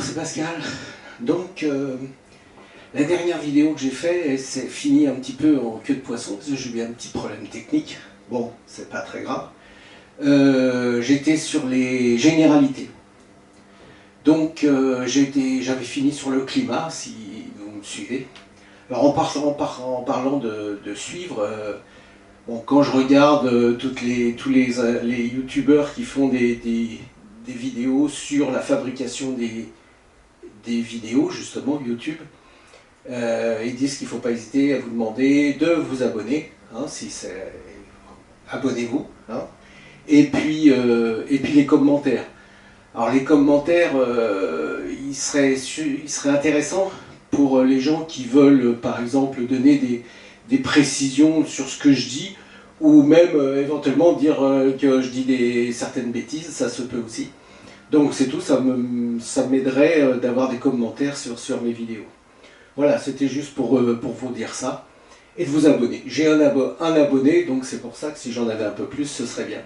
c'est Pascal. Donc, la dernière vidéo que j'ai faite, elle s'est finie un petit peu en queue de poisson, parce que j'ai eu un petit problème technique. Bon, c'est pas très grave. J'étais sur les généralités. Donc, j'avais fini sur le climat, si vous me suivez. Alors, en parlant de suivre, bon, quand je regarde tous les youtubeurs qui font des vidéos sur la fabrication des vidéos, justement, YouTube, ils disent qu'il ne faut pas hésiter à vous demander de vous abonner, hein, abonnez-vous, hein, et puis les commentaires. Alors les commentaires, ils seraient intéressants pour les gens qui veulent, par exemple, donner des précisions sur ce que je dis, ou même éventuellement dire que je dis certaines bêtises, ça se peut aussi. Donc c'est tout, ça m'aiderait d'avoir des commentaires sur mes vidéos. Voilà, c'était juste pour vous dire ça. Et de vous abonner. J'ai un abonné, donc c'est pour ça que si j'en avais un peu plus, ce serait bien.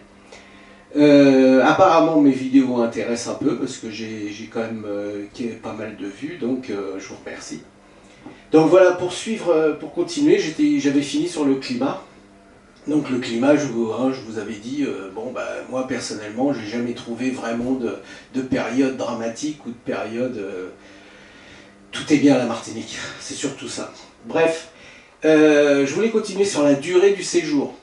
Apparemment mes vidéos intéressent un peu, parce que j'ai quand même pas mal de vues, donc je vous remercie. Donc voilà, pour continuer, j'avais fini sur le climat. Donc le climat, je vous avais dit, bon, bah, moi personnellement, j'ai jamais trouvé vraiment de période dramatique ou de période... tout est bien à la Martinique, c'est surtout ça. Bref, je voulais continuer sur la durée du séjour.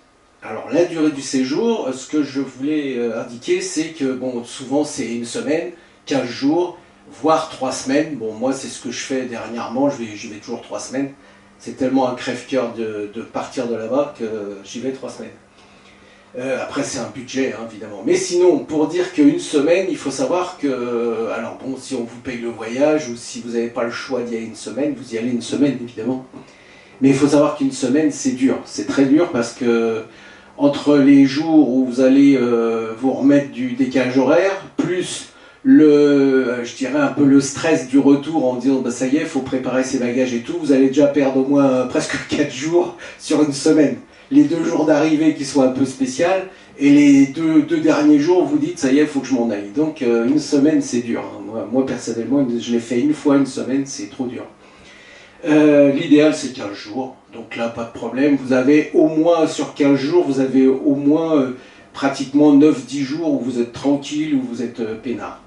Alors la durée du séjour, ce que je voulais indiquer, c'est que bon, souvent c'est une semaine, 15 jours, voire 3 semaines. Bon, moi c'est ce que je fais dernièrement, j'y vais toujours 3 semaines. C'est tellement un crève-cœur de partir de là-bas que j'y vais 3 semaines. Après c'est un budget, hein, évidemment. Mais sinon, pour dire qu'une semaine, il faut savoir que... alors bon, si on vous paye le voyage, ou si vous n'avez pas le choix d'y aller une semaine, vous y allez une semaine, évidemment. Mais il faut savoir qu'une semaine, c'est dur. C'est très dur parce que... entre les jours où vous allez vous remettre du décalage horaire, plus je dirais un peu le stress du retour en disant bah, ça y est, il faut préparer ses bagages et tout, vous allez déjà perdre au moins presque 4 jours sur une semaine. Les 2 jours d'arrivée qui sont un peu spéciales, et les deux derniers jours, vous dites ça y est, il faut que je m'en aille. Donc une semaine, c'est dur. Hein. Moi personnellement, je l'ai fait une fois une semaine, c'est trop dur. L'idéal c'est 15 jours, donc là pas de problème, vous avez au moins sur 15 jours, vous avez au moins pratiquement 9-10 jours où vous êtes tranquille, où vous êtes peinard,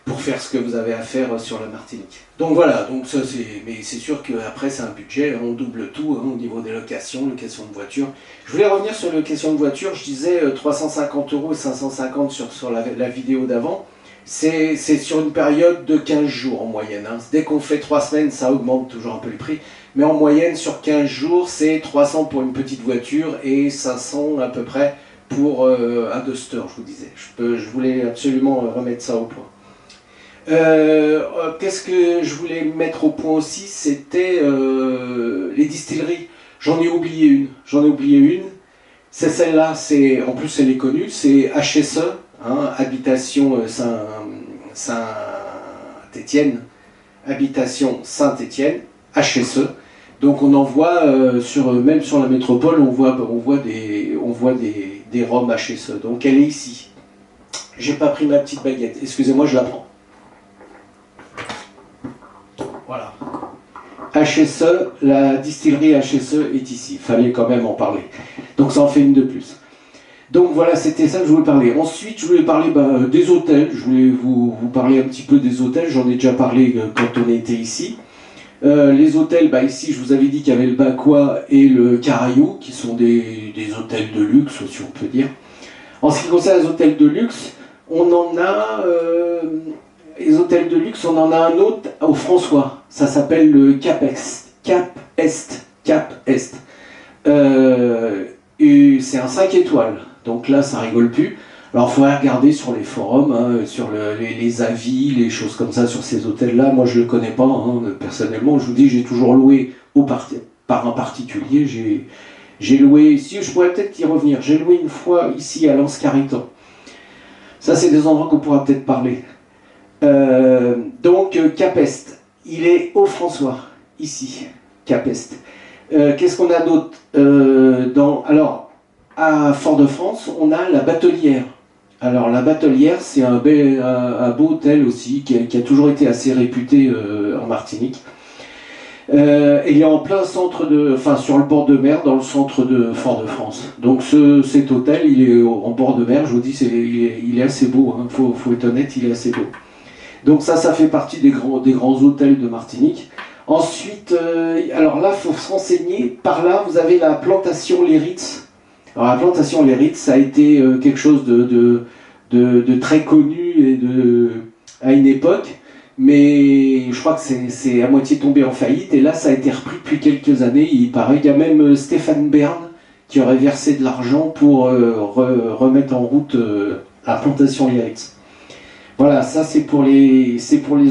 pour faire ce que vous avez à faire sur la Martinique. Donc voilà, donc ça mais c'est sûr qu'après c'est un budget, hein, on double tout hein, au niveau des location de voiture. Je voulais revenir sur la location de voiture, je disais 350 € et 550 sur la vidéo d'avant. C'est sur une période de 15 jours en moyenne. Hein. Dès qu'on fait 3 semaines, ça augmente toujours un peu les prix. Mais en moyenne, sur 15 jours, c'est 300 pour une petite voiture et 500 à peu près pour un Duster, je vous disais. Je voulais absolument remettre ça au point. Qu'est-ce que je voulais mettre au point aussi, c'était les distilleries. J'en ai oublié une. C'est celle-là, en plus elle est connue, c'est HSE, hein, Habitation Saint-Étienne, Habitation Saint-Étienne, HSE. Donc on en voit, même sur la métropole, on voit des rhums HSE. Donc elle est ici. J'ai pas pris ma petite baguette, excusez-moi, je la prends. Voilà. HSE, la distillerie HSE est ici. Il fallait quand même en parler. Donc ça en fait une de plus. Donc voilà, c'était ça que je voulais parler. Ensuite, je voulais parler des hôtels. Je voulais vous parler un petit peu des hôtels. J'en ai déjà parlé quand on était ici. Les hôtels, ici, je vous avais dit qu'il y avait le Bakwa et le Caraïou, qui sont des hôtels de luxe, si on peut dire. En ce qui concerne les hôtels de luxe, on en a... les hôtels de luxe, on en a un autre au François. Ça s'appelle le Cap Est. Et c'est un 5 étoiles. Donc là, ça rigole plus. Alors, il faudrait regarder sur les forums, hein, sur les avis, les choses comme ça sur ces hôtels-là. Moi, je ne le connais pas, hein, personnellement. Je vous dis, j'ai toujours loué par un particulier. J'ai loué ici, je pourrais peut-être y revenir. J'ai loué une fois ici à Lens-Cariton. Ça, c'est des endroits qu'on pourra peut-être parler. Donc, Cap Est, il est au François, ici, Cap Est. Qu'est-ce qu'on a d'autre alors, à Fort-de-France, on a la Batelière. Alors la Batelière, c'est un beau hôtel aussi, qui a toujours été assez réputé en Martinique. Il est en plein centre enfin sur le bord de mer, dans le centre de Fort-de-France. Donc cet hôtel, il est en bord de mer. Je vous dis, il est assez beau. Faut être honnête, il est assez beau. Donc ça fait partie des grands hôtels de Martinique. Ensuite, alors là, faut se renseigner. Par là, vous avez la plantation Les Ritz. Alors la plantation Les Ritz, ça a été quelque chose de très connu à une époque. Mais je crois que c'est à moitié tombé en faillite, et là ça a été repris depuis quelques années, il paraît. Il y a même Stéphane Bern qui aurait versé de l'argent pour remettre en route la plantation Liritz. Voilà, ça c'est pour les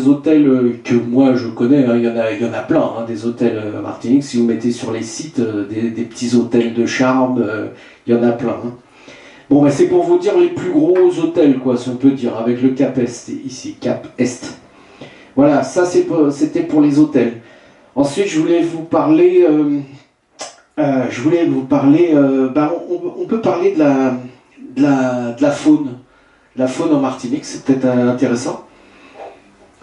hôtels que moi je connais, hein. Il y en a plein, hein, des hôtels à Martinique. Si vous mettez sur les sites des petits hôtels de charme, il y en a plein. Hein. Bon, bah, c'est pour vous dire les plus gros hôtels, quoi, si on peut dire, avec le Cap Est ici, Cap Est. Voilà, ça c'était pour les hôtels. Ensuite, je voulais vous parler. On peut parler de la faune. La faune en Martinique, c'est peut-être intéressant.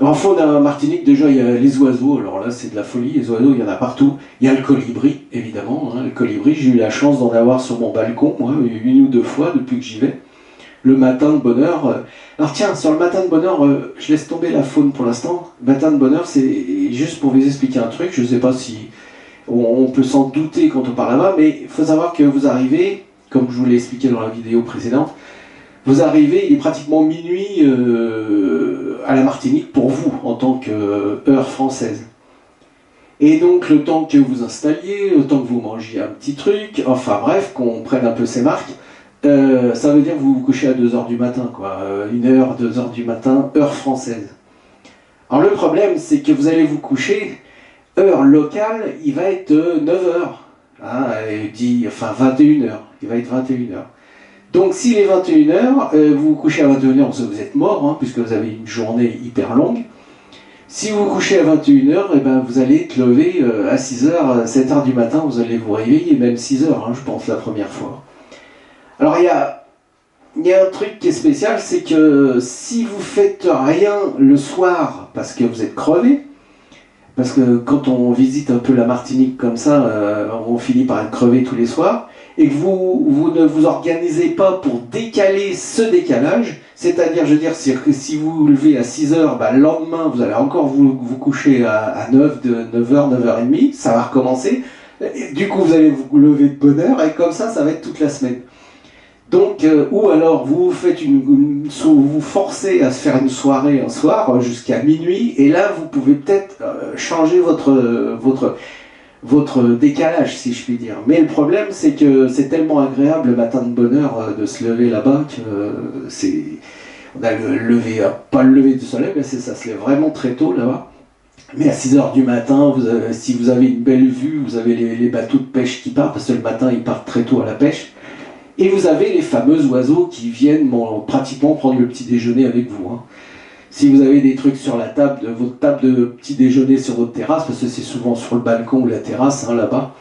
En faune en Martinique, déjà, il y a les oiseaux. Alors là, c'est de la folie. Les oiseaux, il y en a partout. Il y a le colibri, évidemment. Hein, le colibri, j'ai eu la chance d'en avoir sur mon balcon, moi, une ou deux fois depuis que j'y vais. Le matin de bonne heure. Alors tiens, sur le matin de bonne heure, je laisse tomber la faune pour l'instant. Le matin de bonne heure, c'est juste pour vous expliquer un truc. Je ne sais pas si on peut s'en douter quand on part là-bas, mais il faut savoir que vous arrivez, comme je vous l'ai expliqué dans la vidéo précédente, vous arrivez, il est pratiquement minuit à la Martinique pour vous, en tant qu'heure française. Et donc le temps que vous installiez, le temps que vous mangiez un petit truc, enfin bref, qu'on prenne un peu ses marques, ça veut dire que vous vous couchez à 2h du matin, quoi. 1h, 2h du matin, heure française. Alors le problème, c'est que vous allez vous coucher, heure locale, il va être 9h. Hein, enfin 21h. Il va être 21h. Donc s'il est 21h, vous vous couchez à 21h, vous êtes mort, hein, puisque vous avez une journée hyper longue. Si vous vous couchez à 21h, eh ben, vous allez être levé à 6h, 7h du matin, vous allez vous réveiller, même 6h, hein, je pense, la première fois. Alors il y a un truc qui est spécial, c'est que si vous faites rien le soir parce que vous êtes crevé, parce que quand on visite un peu la Martinique comme ça, on finit par être crevé tous les soirs, et que vous ne vous organisez pas pour décaler ce décalage, c'est-à-dire, je veux dire, si vous vous levez à 6h, bah, le lendemain, vous allez encore vous coucher à 9h, 9h30, ça va recommencer, et du coup vous allez vous lever de bonne heure, et comme ça va être toute la semaine. Donc, ou alors vous vous forcez à se faire une soirée un soir jusqu'à minuit, et là vous pouvez peut-être changer votre décalage, si je puis dire. Mais le problème, c'est que c'est tellement agréable le matin de bonne heure de se lever là-bas que on a pas le lever du soleil, mais ça se lève vraiment très tôt là-bas. Mais à 6h du matin, si vous avez une belle vue, vous avez les bateaux de pêche qui partent, parce que le matin ils partent très tôt à la pêche. Et vous avez les fameux oiseaux qui viennent pratiquement prendre le petit déjeuner avec vous. Hein. Si vous avez des trucs sur votre table de petit déjeuner sur votre terrasse, parce que c'est souvent sur le balcon ou la terrasse, hein, là-bas,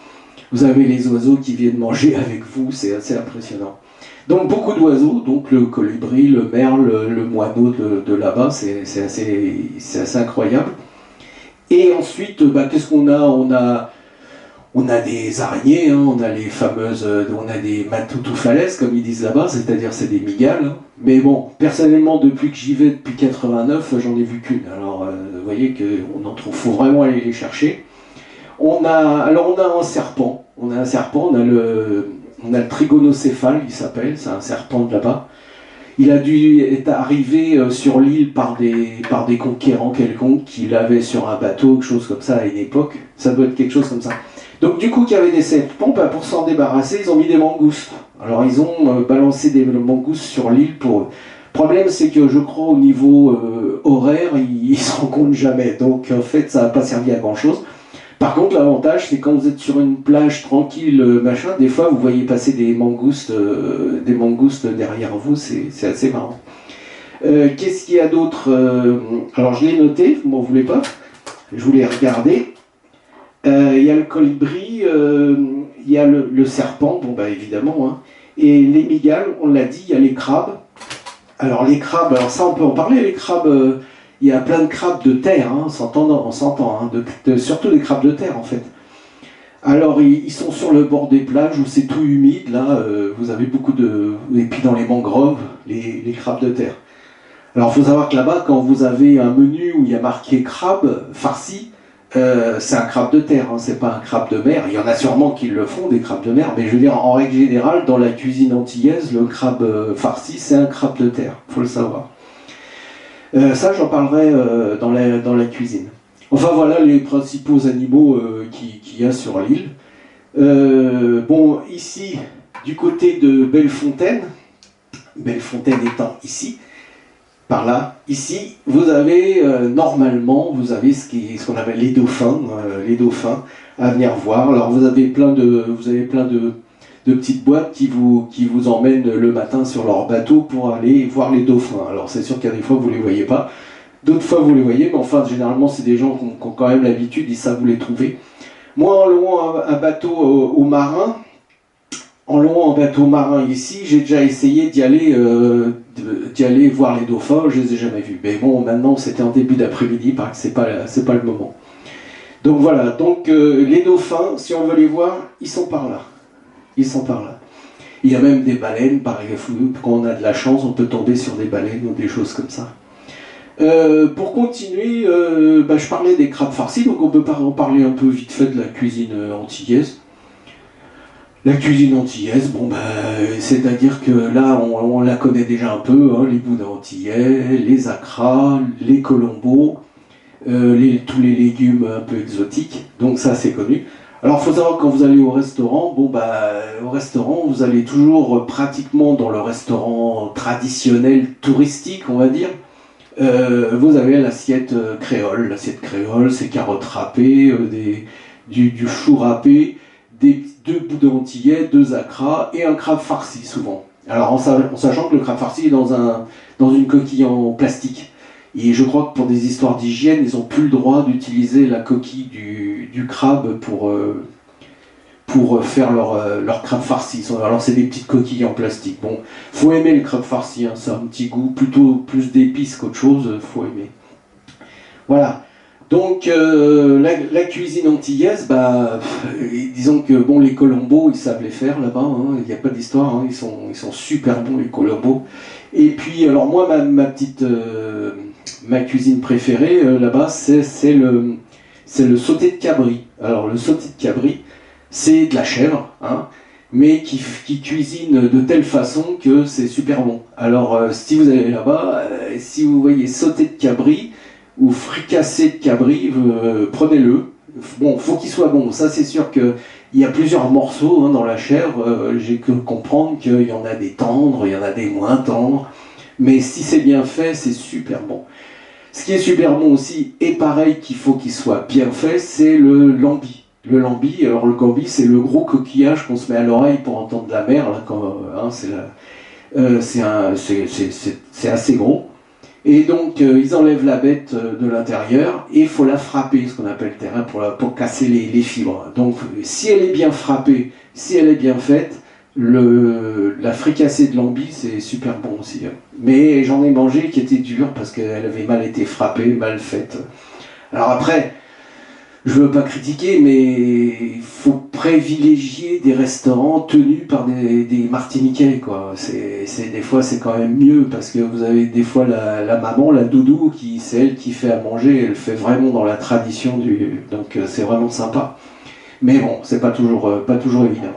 vous avez les oiseaux qui viennent manger avec vous, c'est assez impressionnant. Donc beaucoup d'oiseaux, donc le colibri, le merle, le moineau de là-bas, c'est assez incroyable. Et ensuite, qu'est-ce qu'on a on a des araignées, hein, on a les fameuses, on a des matoutouphales, comme ils disent là-bas, c'est-à-dire c'est des migales. Hein. Mais bon, personnellement, depuis que j'y vais, depuis 89, j'en ai vu qu'une. Alors, vous voyez qu'on en trouve, faut vraiment aller les chercher. On a un serpent. On a le trigonocéphale, il s'appelle, c'est un serpent de là-bas. Il a dû être arrivé sur l'île par des conquérants quelconques qui l'avaient sur un bateau, quelque chose comme ça à une époque. Ça doit être quelque chose comme ça. Donc du coup, qu'il y avait des serpents, pour s'en débarrasser, ils ont mis des mangoustes. Alors ils ont balancé des mangoustes sur l'île pour eux. Le problème, c'est que je crois au niveau horaire, ils se rendent compte jamais. Donc en fait, ça n'a pas servi à grand-chose. Par contre, l'avantage, c'est quand vous êtes sur une plage tranquille, machin, des fois, vous voyez passer des mangoustes derrière vous, c'est assez marrant. Qu'est-ce qu'il y a d'autre alors je l'ai noté, vous m'en voulez pas, je voulais regarder. Il y a le colibri, il y a le serpent, bon bah évidemment, hein. Et les migales, on l'a dit, il y a les crabes. Alors les crabes, alors ça on peut en parler, les crabes, il y a plein de crabes de terre, hein, on s'entend, hein, surtout des crabes de terre en fait. Alors ils sont sur le bord des plages où c'est tout humide, là vous avez beaucoup de... Et puis dans les mangroves, les crabes de terre. Alors il faut savoir que là-bas, quand vous avez un menu où il y a marqué crabe farci, c'est un crabe de terre, hein, c'est pas un crabe de mer. Il y en a sûrement qui le font, des crabes de mer, mais je veux dire, en règle générale, dans la cuisine antillaise, le crabe farci, c'est un crabe de terre, faut le savoir. Ça, j'en parlerai dans la cuisine. Enfin, voilà les principaux animaux qu'il y a sur l'île. Bon, ici, du côté de Bellefontaine, Bellefontaine étant ici, par là, ici, vous avez normalement, vous avez ce qu'on appelle les dauphins à venir voir. Alors vous avez plein de petites boîtes qui vous emmènent le matin sur leur bateau pour aller voir les dauphins. Alors c'est sûr qu'il y a des fois vous les voyez pas, d'autres fois vous les voyez, mais enfin généralement c'est des gens qui ont quand même l'habitude, ils savent où les trouver. Moi en louant un bateau au marin, en louant un bateau marin ici, j'ai déjà essayé d'y aller voir les dauphins, je les ai jamais vus. Mais bon, maintenant c'était en début d'après-midi, parce que c'est pas le moment. Donc voilà, donc les dauphins, si on veut les voir, ils sont par là. Ils sont par là. Il y a même des baleines, par exemple, quand on a de la chance, on peut tomber sur des baleines ou des choses comme ça. Pour continuer, je parlais des crabes farcis, donc on peut en parler un peu vite fait de la cuisine antillaise. La cuisine antillaise, c'est-à-dire que là, on la connaît déjà un peu, hein, les boudins antillais, les acras, les colombos, tous les légumes un peu exotiques, donc ça c'est connu. Alors il faut savoir que quand vous allez au restaurant, au restaurant, vous allez toujours pratiquement dans le restaurant traditionnel touristique, on va dire, vous avez l'assiette créole. L'assiette créole, c'est carottes râpées, du chou râpé, deux boudins antillais, deux acras et un crabe farci souvent. Alors en sachant que le crabe farci est dans une coquille en plastique. Et je crois que pour des histoires d'hygiène, ils n'ont plus le droit d'utiliser la coquille du crabe pour faire leur crabe farci. Alors c'est des petites coquilles en plastique. Bon, faut aimer le crabe farci, hein, c'est un petit goût, plutôt plus d'épices qu'autre chose, faut aimer. Voilà. Donc la cuisine antillaise, disons que bon, les colombos, ils savent les faire là-bas, hein, il n'y a pas d'histoire, hein, ils sont super bons les colombos. Et puis alors moi ma cuisine préférée là-bas, c'est le sauté de cabri. Alors le sauté de cabri, c'est de la chèvre, hein, mais qui cuisine de telle façon que c'est super bon. Alors si vous allez là-bas, si vous voyez sauté de cabri ou fricassé de cabri, prenez-le. Bon, faut qu'il soit bon, ça c'est sûr qu'il y a plusieurs morceaux hein, dans la chèvre, j'ai que comprendre qu'il y en a des tendres, il y en a des moins tendres, mais si c'est bien fait, c'est super bon. Ce qui est super bon aussi, et pareil qu'il faut qu'il soit bien fait, c'est le lambi. Le lambi, alors le lambi, c'est le gros coquillage qu'on se met à l'oreille pour entendre la mer, là, hein, c'est assez gros. Et donc ils enlèvent la bête de l'intérieur et il faut la frapper, ce qu'on appelle le terrain, pour casser les fibres. Donc si elle est bien frappée, si elle est bien faite, la fricassée de lambi c'est super bon aussi. Mais j'en ai mangé qui était dure parce qu'elle avait mal été frappée, mal faite. Alors après, je veux pas critiquer, mais il faut privilégier des restaurants tenus par des Martiniquais, quoi. Des fois, c'est quand même mieux, parce que vous avez des fois la maman, la doudou, c'est elle qui fait à manger, elle fait vraiment dans la tradition donc c'est vraiment sympa. Mais bon, c'est pas toujours évident.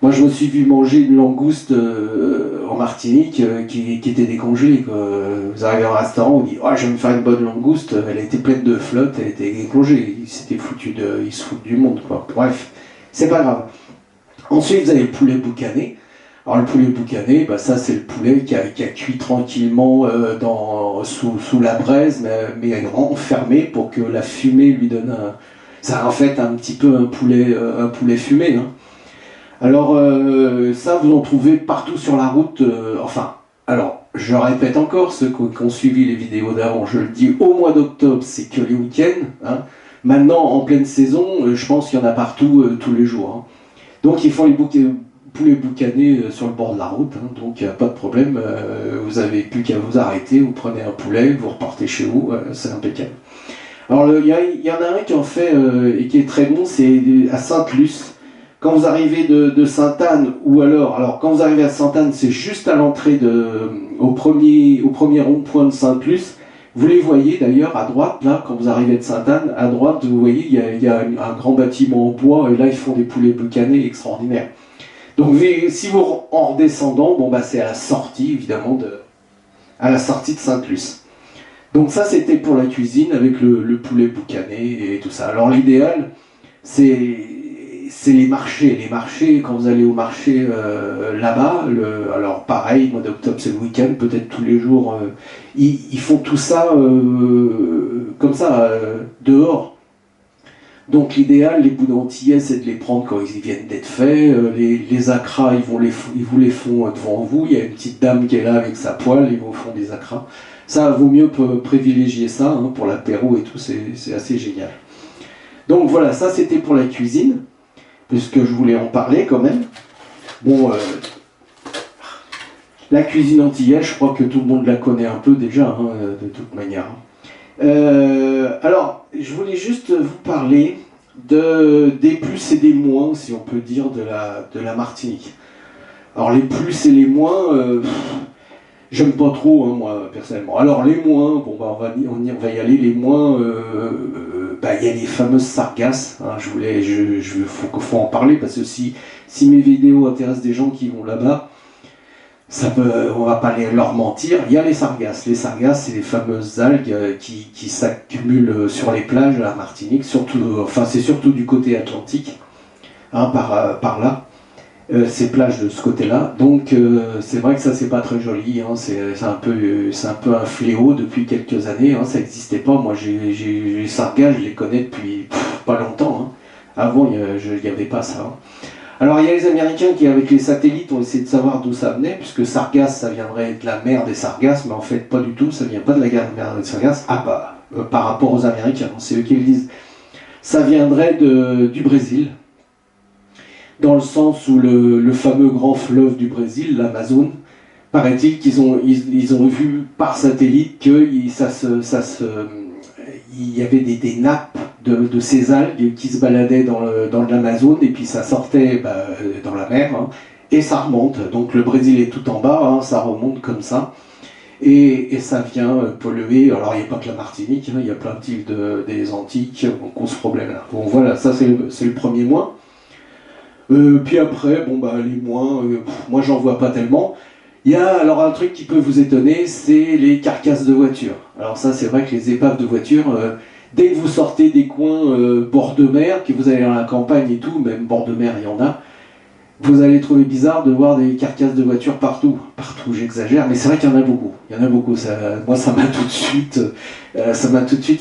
Moi, je me suis vu manger une langouste en Martinique qui était décongelée, quoi. Vous arrivez au restaurant, on dit « Oh, je vais me faire une bonne langouste », elle était pleine de flotte, elle était décongelée. Ils se foutent du monde, quoi. Bref, c'est pas grave. Ensuite, vous avez le poulet boucané. Alors, le poulet boucané, ça, c'est le poulet qui a cuit tranquillement sous la braise, mais enfermé pour que la fumée lui donne ça, en fait, un petit peu un poulet fumé, hein. Alors ça, vous en trouvez partout sur la route, alors je répète encore, ceux qui ont suivi les vidéos d'avant, je le dis, au mois d'octobre, c'est que les week-ends, hein. Maintenant, en pleine saison, je pense qu'il y en a partout, tous les jours, hein. Donc ils font les poulet boucané sur le bord de la route, hein, donc il n'y a pas de problème, vous n'avez plus qu'à vous arrêter, vous prenez un poulet, vous repartez chez vous, c'est impeccable. Alors il y en a un qui en fait et qui est très bon, c'est à Sainte-Luce. Quand vous arrivez de Sainte-Anne, ou alors quand vous arrivez à Sainte-Anne, c'est juste à l'entrée au premier rond-point de Sainte-Luce. Vous les voyez d'ailleurs à droite, là, quand vous arrivez de Sainte-Anne, à droite, vous voyez, il y a un grand bâtiment en bois, et là, ils font des poulets boucanés extraordinaires. Donc, si vous, en redescendant, bon, bah, c'est à la sortie, évidemment, à la sortie de Sainte-Luce. Donc, ça, c'était pour la cuisine, avec le poulet boucané et tout ça. Alors, l'idéal, c'est les marchés. Les marchés, quand vous allez au marché là-bas, alors pareil, mois d'octobre c'est le week-end, peut-être tous les jours, ils font tout ça comme ça, dehors. Donc l'idéal, les boudins antillais, c'est de les prendre quand ils viennent d'être faits. Les acras, ils vous les font devant vous. Il y a une petite dame qui est là avec sa poêle, ils vous font des acras. Ça vaut mieux privilégier ça hein, pour l'apéro et tout, c'est assez génial. Donc voilà, ça c'était pour la cuisine, puisque je voulais en parler quand même. Bon, la cuisine antillaise, je crois que tout le monde la connaît un peu déjà, hein, de toute manière. Alors, je voulais juste vous parler des plus et des moins, si on peut dire, de la Martinique. Alors, les plus et les moins, j'aime pas trop, hein, moi, personnellement. Alors, les moins, bon, bah, on va y aller. Les moins, bah, y a les fameuses sargasses. Hein, faut en parler, parce que si mes vidéos intéressent des gens qui vont là-bas, on va pas leur mentir, il y a les sargasses. Les sargasses, c'est les fameuses algues qui s'accumulent sur les plages à la Martinique, c'est surtout du côté atlantique, hein, par là, ces plages de ce côté-là. Donc c'est vrai que ça, c'est pas très joli, hein, c'est un peu un fléau depuis quelques années, hein, ça n'existait pas. Moi, les sargasses, je les connais depuis pas longtemps. Hein. Avant, il n'y avait pas ça. Hein. Alors il y a les Américains qui, avec les satellites, ont essayé de savoir d'où ça venait, puisque Sargasse, ça viendrait de la mer des Sargasses, mais en fait pas du tout, ça vient pas de la mer des Sargasses. Ah bah, par rapport aux Américains, c'est eux qui le disent. Ça viendrait du Brésil, dans le sens où le fameux grand fleuve du Brésil, l'Amazone, paraît-il qu'ils ont vu par satellite qu'il y avait des nappes de ces algues qui se baladaient dans l'Amazone, et puis ça sortait dans la mer, hein, et ça remonte. Donc le Brésil est tout en bas, hein, ça remonte comme ça, et ça vient polluer. Alors il n'y a pas que la Martinique, hein, il y a plein de îles des Antilles qui ont ce problème-là. Bon voilà, ça c'est le premier moins. Puis après, bon bah les moins, moi j'en vois pas tellement. Il y a alors un truc qui peut vous étonner, c'est les carcasses de voitures. Alors ça, c'est vrai que les épaves de voitures, dès que vous sortez des coins bord de mer, que vous allez dans la campagne et tout, même bord de mer il y en a, vous allez trouver bizarre de voir des carcasses de voitures partout. Partout, j'exagère, mais c'est vrai qu'il y en a beaucoup. Il y en a beaucoup. Moi, ça m'a tout de suite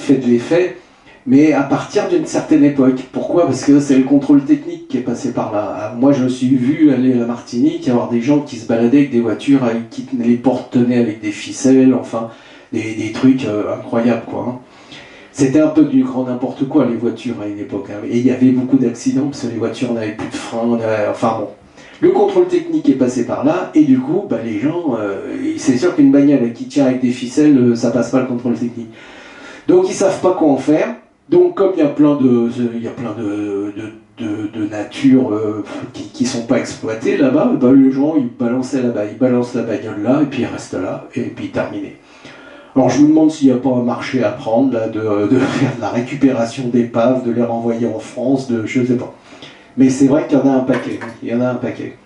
fait de l'effet. Mais à partir d'une certaine époque. Pourquoi? Parce que c'est le contrôle technique qui est passé par là. Moi, je me suis vu aller à la Martinique, avoir des gens qui se baladaient avec des voitures, qui les portes tenaient avec des ficelles, enfin, des trucs incroyables, quoi. Hein. C'était un peu du grand n'importe quoi, les voitures, à une époque. Hein. Et il y avait beaucoup d'accidents, parce que les voitures n'avaient plus de frein, enfin bon. Le contrôle technique est passé par là, et du coup, bah, les gens, c'est sûr qu'une bagnole qui tient avec des ficelles, ça passe pas le contrôle technique. Donc ils savent pas quoi en faire. Donc comme il y a plein de nature qui sont pas exploitées là-bas, bah, les gens ils balancent la bagnole là et puis ils restent là et puis terminé. Alors je me demande s'il n'y a pas un marché à prendre là, de faire de la récupération d'épaves, de les renvoyer en France, je sais pas. Mais c'est vrai qu'il y en a un paquet. Il y en a un paquet.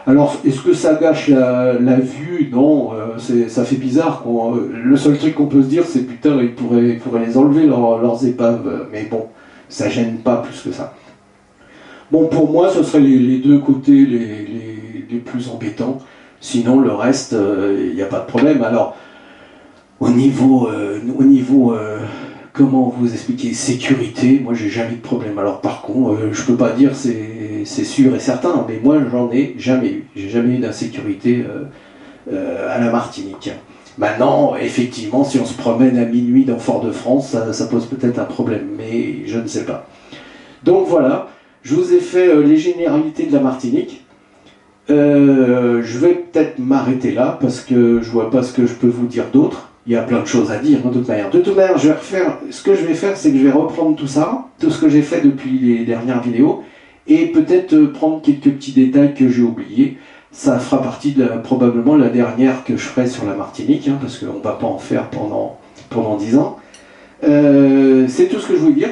Alors, est-ce que ça gâche la vue? Non, ça fait bizarre. Le seul truc qu'on peut se dire, c'est putain, ils pourraient les enlever, leurs épaves. Mais bon, ça gêne pas plus que ça. Bon, pour moi, ce seraient les deux côtés les plus embêtants. Sinon, le reste, il n'y a pas de problème. Alors, au niveau comment vous expliquer, sécurité, moi j'ai jamais eu de problème. Alors par contre, je peux pas dire c'est sûr et certain, mais moi j'en ai jamais eu. J'ai jamais eu d'insécurité à la Martinique. Maintenant, effectivement, si on se promène à minuit dans Fort-de-France, ça pose peut-être un problème, mais je ne sais pas. Donc voilà, je vous ai fait les généralités de la Martinique. Je vais peut-être m'arrêter là parce que je vois pas ce que je peux vous dire d'autre. Il y a plein de choses à dire de toute manière. De toute manière, je vais refaire. Ce que je vais faire, c'est que je vais reprendre tout ça, tout ce que j'ai fait depuis les dernières vidéos, et peut-être prendre quelques petits détails que j'ai oubliés. Ça fera partie de probablement la dernière que je ferai sur la Martinique, hein, parce qu'on ne va pas en faire pendant 10 ans. C'est tout ce que je voulais dire.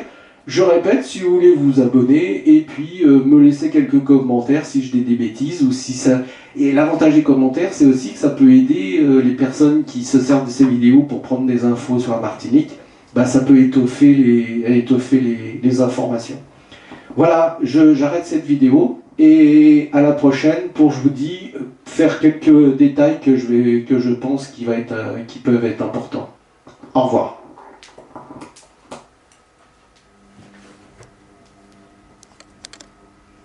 Je répète, si vous voulez vous abonner et puis me laisser quelques commentaires si je dis des bêtises ou si ça. Et l'avantage des commentaires, c'est aussi que ça peut aider les personnes qui se servent de ces vidéos pour prendre des infos sur la Martinique. Bah, ça peut étoffer les informations. Voilà, j'arrête cette vidéo et à la prochaine pour, je vous dis, faire quelques détails que je pense qui peuvent être importants. Au revoir.